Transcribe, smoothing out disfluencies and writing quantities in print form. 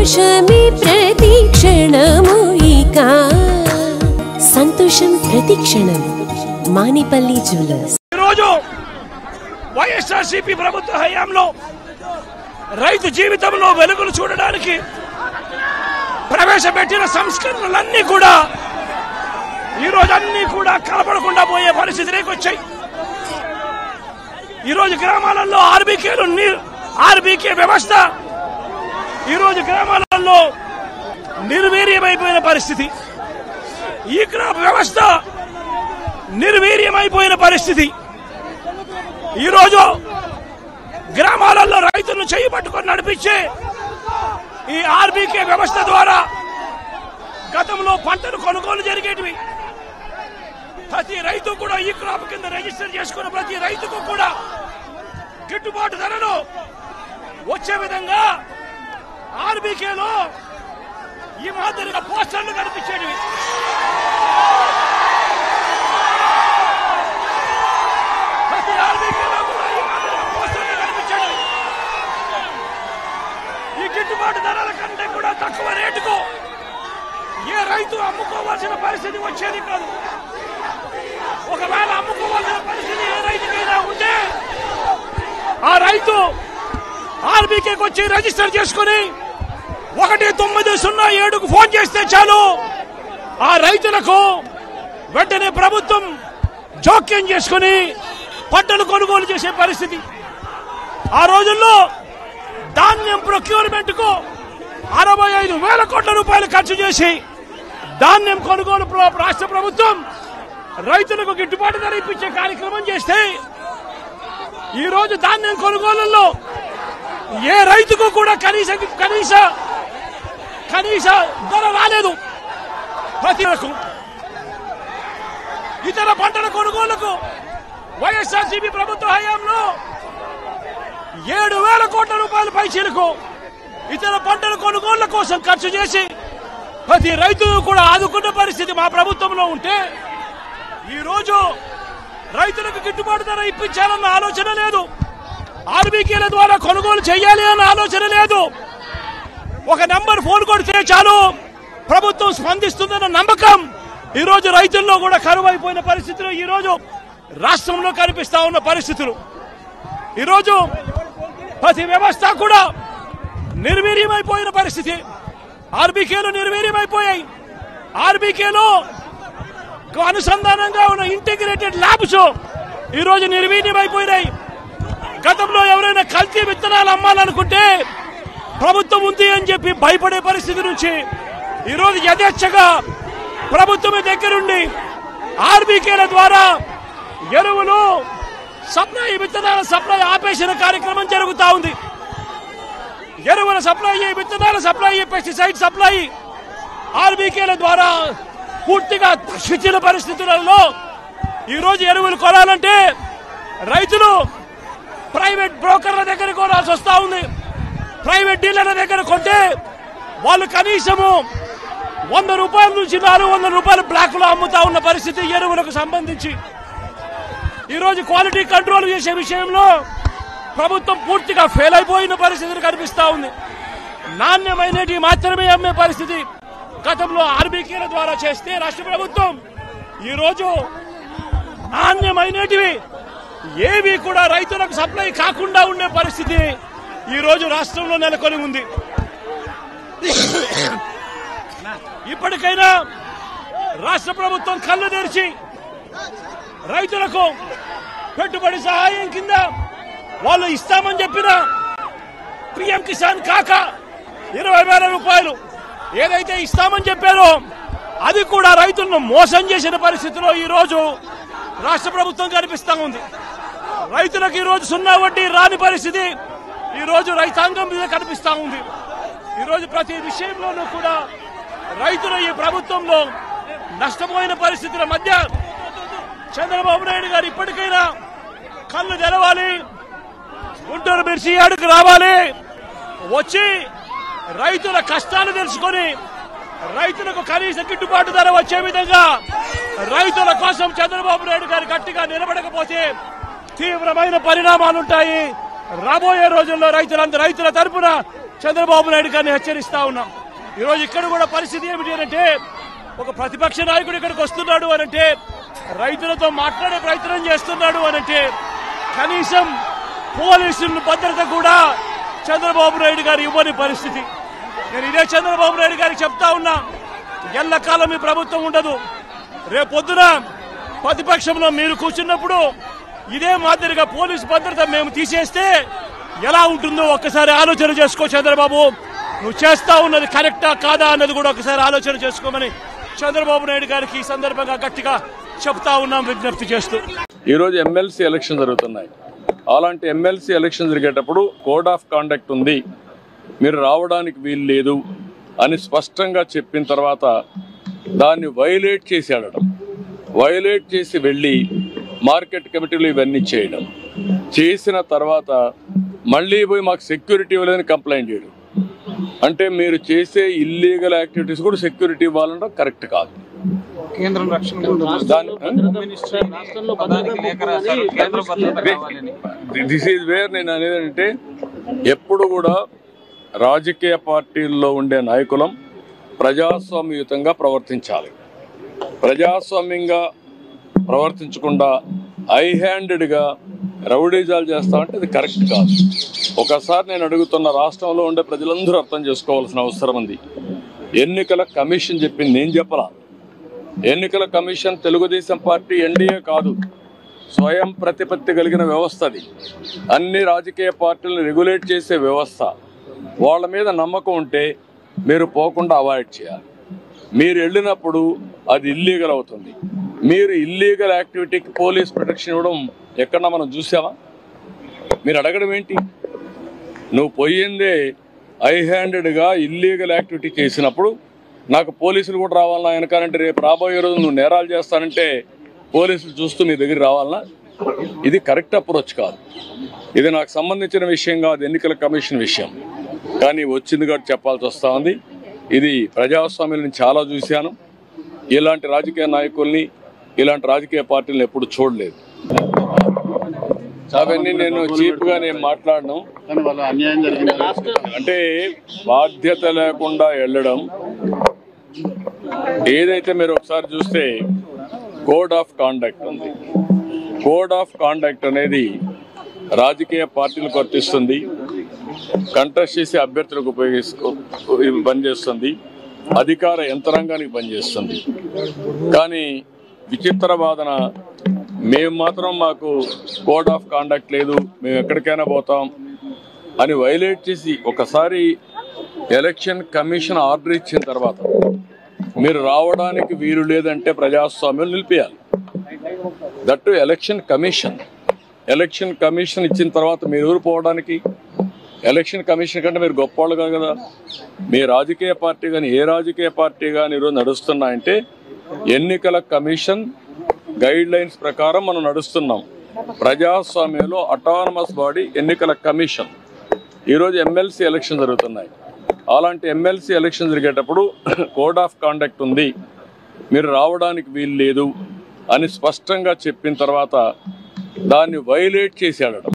సంతోషమే ప్రతి క్షణము ఇక సంతోషం ప్రతి క్షణం మానిపల్లి జ్యువెలర్స్ ఈరోజు వైఎస్ఆర్సీపీ ప్రభుత్వ హయాంలో రైతు జీవితంలో వెలుగులు చూడడానికి ప్రవేశపెట్టిన సంస్కరణలన్నీ కూడా ఈరోజు అన్ని కూడా కనపడకుండా పోయే పరిస్థితిలోకి వచ్చాయి. ఈరోజు గ్రామాలలో ఆర్బీకే వ్యవస్థ ఈరోజు గ్రామాలలో నిర్వీర్యమైపోయిన పరిస్థితి. ఈ వ్యవస్థ నిర్వీర్యమైపోయిన పరిస్థితి. ఈరోజు గ్రామాలలో రైతులను చేయి పట్టుకొని నడిపించే ఈ ఆర్బీకే వ్యవస్థ ద్వారా గతంలో పంటలు కొనుగోలు జరిగేటివి. ప్రతి రైతు కూడా ఈ క్రాప్ కింద రిజిస్టర్ చేసుకున్న ప్రతి రైతుకు కూడా గిట్టుబాటు ధరలు వచ్చే విధంగా ఆర్బీకేలో ఈ మాదిరిగా పోస్టర్లు కనిపించేటివి. ప్రతి ఆర్బీకేలో కూడా ఈ మాదిరిగా పోస్టర్లు కనిపించేటివి. ఈ గిట్టుబాటు ధరల కంటే కూడా తక్కువ రేటుకు ఏ రైతు అమ్ముకోవాల్సిన పరిస్థితి వచ్చేది కాదు. ఒకవేళ అమ్ముకోవాల్సిన పరిస్థితి ఏ రైతుకైనా ఉంటే ఆ రైతు ఆర్బీకేకి వచ్చి రిజిస్టర్ చేసుకుని 1907కు ఫోన్ చేస్తే చాలు, ఆ రైతులకు వెంటనే ప్రభుత్వం జోక్యం చేసుకుని పంటలు కొనుగోలు చేసే పరిస్థితి. ఆ రోజుల్లో ధాన్యం ప్రొక్యూర్మెంట్ కు 65,000 కోట్ల రూపాయలు ఖర్చు చేసి ధాన్యం కొనుగోలు రాష్ట్ర ప్రభుత్వం రైతులకు గిట్టుబాటు ధర ఇప్పించే కార్యక్రమం చేస్తే ఈ రోజు ధాన్యం కొనుగోలులో ఏ రైతుకు కూడా కనీస ధర రాలేదు. ప్రతి ఇతర పంటల కొనుగోలుకు వైఎస్ఆర్సీపీ ప్రభుత్వ హయాంలో 7,000 కోట్ల రూపాయల పైచీలకు ఇతర పంటల కొనుగోళ్ల కోసం ఖర్చు చేసి ప్రతి రైతును కూడా ఆదుకున్న పరిస్థితి మా ప్రభుత్వంలో ఉంటే ఈ రోజు రైతులకు గిట్టుబాటు ధర ఇప్పించాలన్న ఆలోచన లేదు. ఆర్బీకేల ద్వారా కొనుగోలు చేయాలి అన్న ఆలోచన లేదు. ఒక నంబర్ ఫోన్ కొడితే చాలు ప్రభుత్వం స్పందిస్తుందన్న నమ్మకం ఈ రోజు రైతుల్లో కూడా కరువైపోయిన పరిస్థితులు ఈ రోజు రాష్ట్రంలో కనిపిస్తా ఉన్న పరిస్థితులు. ఈ రోజు ప్రతి వ్యవస్థ కూడా నిర్వీర్యమైపోయిన పరిస్థితి. ఆర్బీకేలు నిర్వీర్యమైపోయాయి. ఆర్బీకేలో అనుసంధానంగా ఉన్న ఇంటిగ్రేటెడ్ ల్యాబ్స్ ఈ రోజు నిర్వీర్యమైపోయినాయి. గతంలో ఎవరైనా కల్తీ విత్తనాలు అమ్మాలనుకుంటే ప్రభుత్వం ఉంది అని చెప్పి భయపడే పరిస్థితి నుంచి ఈ రోజు యథేచ్ఛగా ప్రభుత్వమే దగ్గరుండి ఆర్బీకేల ద్వారా ఎరువులు సప్లై, విత్తనాల సప్లై ఆపేసిన కార్యక్రమం జరుగుతూ ఉంది. ఎరువుల సప్లై, విత్తనాల సప్లై, పెస్టిసైడ్ సప్లై ఆర్బీకేల ద్వారా పూర్తిగా శిథిల పరిస్థితులలో ఈ రోజు ఎరువులు కొనాలంటే రైతులు ప్రైవేట్ బ్రోకర్ల దగ్గర కొనాల్సి వస్తా ఉంది. ప్రైవేట్ డీలర్ల దగ్గర కొంటే వాళ్ళు కనీసము 100 రూపాయల నుంచి 400 రూపాయలు బ్లాక్ లో అమ్ముతా ఉన్న పరిస్థితి ఎరువులకు సంబంధించి. ఈ రోజు క్వాలిటీ కంట్రోల్ చేసే విషయంలో ప్రభుత్వం పూర్తిగా ఫెయిల్ అయిపోయిన పరిస్థితులు కనిపిస్తా ఉంది. నాణ్యమైనవి మాత్రమే అమ్మే పరిస్థితి గతంలో ఆర్బీకేల ద్వారా చేస్తే రాష్ట్ర ప్రభుత్వం ఈ రోజు నాణ్యమైనటివి ఏవి కూడా రైతులకు సప్లై కాకుండా ఉండే పరిస్థితి ఈ రోజు రాష్ట్రంలో నెలకొని ఉంది. ఇప్పటికైనా రాష్ట్ర ప్రభుత్వం కళ్ళు తెరిచి రైతులకు పెట్టుబడి సహాయం కింద వాళ్ళు ఇస్తామని చెప్పిన పీఎం కిసాన్ కాక 20,000 రూపాయలు ఏదైతే ఇస్తామని చెప్పారో అది కూడా రైతులను మోసం చేసిన పరిస్థితిలో ఈ రోజు రాష్ట్ర ప్రభుత్వం కనిపిస్తా ఉంది. రైతులకు ఈ రోజు 0 వడ్డీ రాని పరిస్థితి ఈ రోజు రైతాంగం మీద కనిపిస్తా ఉంది. ఈ రోజు ప్రతి విషయంలోనూ కూడా రైతులు ఈ ప్రభుత్వంలో నష్టపోయిన పరిస్థితుల మధ్య చంద్రబాబు నాయుడు గారు ఇప్పటికైనా కళ్ళు తెరవాలి, గుంటూరు మిర్చి యార్డుకు రావాలి, వచ్చి రైతుల కష్టాలు తెలుసుకొని రైతులకు కనీస గిట్టుబాటు ధర వచ్చే విధంగా రైతుల కోసం చంద్రబాబు నాయుడు గారు గట్టిగా నిలబడకపోతే తీవ్రమైన పరిణామాలుంటాయి. రాబోయే రోజుల్లో రైతుల తరపున చంద్రబాబు నాయుడు గారిని హెచ్చరిస్తా ఉన్నాం. ఈరోజు ఇక్కడ కూడా పరిస్థితి ఏమిటి అంటే, ఒక ప్రతిపక్ష నాయకుడు ఇక్కడికి వస్తున్నాడు అనంటే, రైతులతో మాట్లాడే ప్రయత్నం చేస్తున్నాడు అనంటే, కనీసం పోలీసుల భద్రత కూడా చంద్రబాబు నాయుడు గారు ఇవ్వని పరిస్థితి. నేను ఇదే చంద్రబాబు నాయుడు గారికి చెప్తా ఉన్నా, ఎల్లకాలం మీ ప్రభుత్వం ఉండదు. రేపొద్దున ప్రతిపక్షంలో మీరు కూర్చున్నప్పుడు ఇదే మాదిరిగా పోలీసు భద్రత మేము తీసేస్తే ఎలా ఉంటుందో ఒక్కసారి ఆలోచన చేసుకో చంద్రబాబు. నువ్వు చేస్తా ఉన్నది కరెక్టా కాదా అన్నది కూడా ఒకసారి ఆలోచన చేసుకోమని చంద్రబాబు నాయుడు గారికి ఈ సందర్భంగా గట్టిగా చెప్తా ఉన్నాం, విజ్ఞప్తి చేస్తూ. ఈరోజు ఎమ్మెల్సీ ఎలక్షన్ జరుగుతున్నాయి. అలాంటి ఎమ్మెల్సీ ఎలక్షన్ జరిగేటప్పుడు కోడ్ ఆఫ్ కాండక్ట్ ఉంది, మీరు రావడానికి వీలు లేదు అని స్పష్టంగా చెప్పిన తర్వాత దాన్ని వైలేట్ చేసి ఆడడం, వైలేట్ చేసి వెళ్ళి మార్కెట్ కమిటీలు ఇవన్నీ చేయడం, చేసిన తర్వాత మళ్ళీ పోయి మాకు సెక్యూరిటీ ఇవ్వలేదని కంప్లైంట్ చేయడం. అంటే మీరు చేసే ఇల్లీగల్ యాక్టివిటీస్ కూడా సెక్యూరిటీ ఇవ్వాలంటే కరెక్ట్ కాదు. దిస్ ఈజ్ వేర్ నేను అనేది అంటే, ఎప్పుడు కూడా రాజకీయ పార్టీల్లో ఉండే నాయకులం ప్రజాస్వామ్యయుతంగా ప్రవర్తించాలి. ప్రజాస్వామ్యంగా ప్రవర్తించకుండా హై హ్యాండెడ్గా రౌడీజాలు చేస్తామంటే అది కరెక్ట్ కాదు. ఒకసారి నేను అడుగుతున్న, రాష్ట్రంలో ఉండే ప్రజలందరూ అర్థం చేసుకోవాల్సిన అవసరం ఉంది. ఎన్నికల కమిషన్ చెప్పింది నేను చెప్పలా. ఎన్నికల కమిషన్ తెలుగుదేశం పార్టీ ఎన్డీఏ కాదు, స్వయం ప్రతిపత్తి కలిగిన వ్యవస్థ. అది అన్ని రాజకీయ పార్టీలను రెగ్యులేట్ చేసే వ్యవస్థ. వాళ్ళ మీద నమ్మకం ఉంటే మీరు పోకుండా అవాయిడ్ చేయాలి. మీరు వెళ్ళినప్పుడు అది ఇల్లీగల్ అవుతుంది. మీరు ఇల్లీగల్ యాక్టివిటీకి పోలీస్ ప్రొటెక్షన్ ఇవ్వడం ఎక్కడన్నా మనం చూసామా? మీరు అడగడం ఏంటి? నువ్వు పోయిందే హై హ్యాండెడ్గా ఇల్లీగల్ యాక్టివిటీ చేసినప్పుడు నాకు పోలీసులు కూడా రావాలన్నా వెనకాలంటే, రేపు రాబోయే రోజు నువ్వు నేరాలు చేస్తానంటే పోలీసులు చూస్తూ నీ దగ్గర రావాలన్నా? ఇది కరెక్ట్ అప్రోచ్ కాదు. ఇది నాకు సంబంధించిన విషయం కాదు, ఎన్నికల కమిషన్ విషయం. కానీ వచ్చింది కాబట్టి చెప్పాల్సి వస్తూ ఉంది. ఇది ప్రజాస్వామ్యాలను చాలా చూశాను. ఇలాంటి రాజకీయ నాయకుల్ని, ఇలాంటి రాజకీయ పార్టీలను ఎప్పుడు చూడలేదు. అవన్నీ నేను చీప్గా నేను మాట్లాడను. అంటే బాధ్యత లేకుండా వెళ్ళడం. ఏదైతే మీరు ఒకసారి చూస్తే కోడ్ ఆఫ్ కాండక్ట్ ఉంది. కోడ్ ఆఫ్ కాండక్ట్ అనేది రాజకీయ పార్టీలకు వర్తిస్తుంది, కంటెస్ట్ చేసే అభ్యర్థులకు పనిచేస్తుంది, అధికార యంత్రాంగానికి పనిచేస్తుంది. కానీ విచిత్ర వాదన, మేము మాత్రం మాకు కోడ్ ఆఫ్ కాండక్ట్ లేదు, మేము ఎక్కడికైనా పోతాం అని వైలేట్ చేసి, ఒకసారి ఎలక్షన్ కమిషన్ ఆర్డర్ ఇచ్చిన తర్వాత మీరు రావడానికి వీలు లేదంటే ప్రజాస్వామ్యం నిలిపేయాలి. That election commission. Election commission ఇచ్చిన తర్వాత మీరు ఊరు పోవడానికి, ఎలక్షన్ కమిషన్ కంటే మీరు గొప్పవాళ్ళు కాదు కదా. మీ రాజకీయ పార్టీ కానీ ఏ రాజకీయ పార్టీ కానీ ఈరోజు నడుస్తున్నాయంటే ఎన్నికల కమిషన్ గైడ్ లైన్స్ ప్రకారం మనం నడుస్తున్నాం. ప్రజాస్వామ్యంలో అటానమస్ బాడీ ఎన్నికల కమిషన్. ఈరోజు ఎమ్మెల్సీ ఎలక్షన్ జరుగుతున్నాయి. అలాంటి ఎమ్మెల్సీ ఎలక్షన్ జరిగేటప్పుడు కోడ్ ఆఫ్ కాండక్ట్ ఉంది, మీరు రావడానికి వీలు లేదు అని స్పష్టంగా చెప్పిన తర్వాత దాన్ని వైలేట్ చేసి ఆడడం,